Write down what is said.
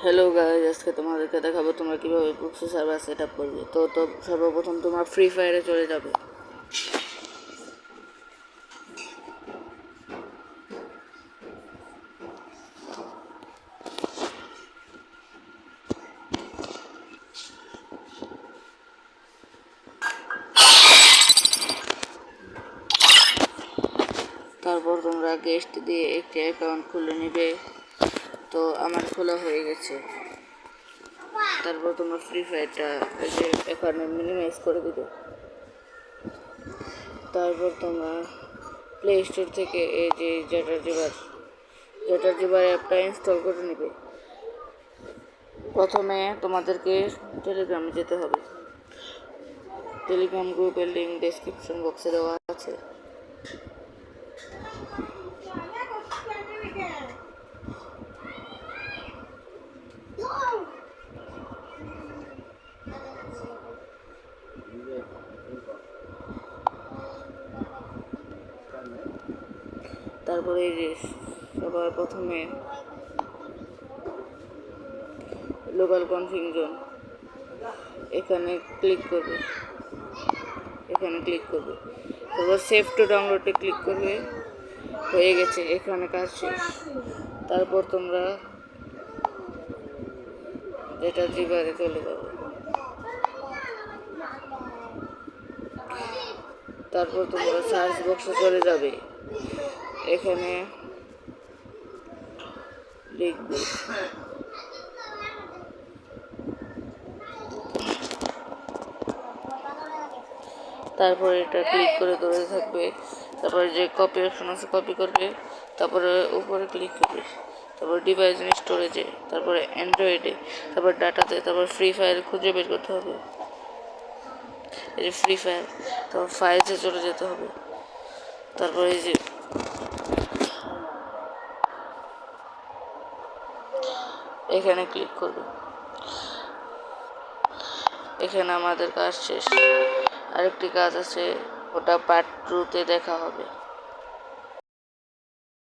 Hello guys, আজকে তোমাদেরকে দেখাবো তোমরা কীভাবে প্রক্সি সার্ভার সেট আপ করবে। তো সর্বপ্রথম তোমরা ফ্রি ফায়ারে চলে যাবে। তারপর তোমরা গেস্ট দিয়ে একটি অ্যাকাউন্ট খুলে নেবে। তো আমার খোলা হয়ে গেছে। তারপর তোমরা ফ্রি ফায়ারটা এখানে মিনিমাইজ করে দিবে। তারপর তোমরা প্লে স্টোর থেকে এই যে জেটার অ্যাপটা ইনস্টল করে নেবে। প্রথমে তোমাদেরকে টেলিগ্রামে যেতে হবে। টেলিগ্রাম গ্রুপের লিঙ্ক ডেসক্রিপশন বক্সে দেওয়া আছে। তারপরে এই যে সবার প্রথমে লোকাল কনফিগ জোন এখানে ক্লিক করবে। তারপর সেভ টু ডাউনলোডে ক্লিক করবে। হয়ে গেছে, এখানে কাজ শেষ। তারপর তোমরা যেটা জিবারে চলে যাবে। তারপর তোমরা সার্চ বক্সে চলে যাবে। এখানে লিখবে তারপর এটা ক্লিক করে ধরে থাকবে। তারপরে যে কপি অপশন আছে কপি করবে। তারপরে উপরে ক্লিক করবে। তারপর ডিভাইস স্টোরেজে, তারপরে অ্যান্ড্রয়েডে, তারপর ডাটাতে, তারপর ফ্রি ফায়ার খুঁজে বের করতে হবে। এই যে ফ্রি ফায়ার, তারপর ফাইলসে চলে যেতে হবে। তারপর এই যে এখানে ক্লিক করবে। এখানে আমাদের কাজ শেষ। আরেকটি কাজ আছে, ওটা পার্ট 2-তে দেখা হবে।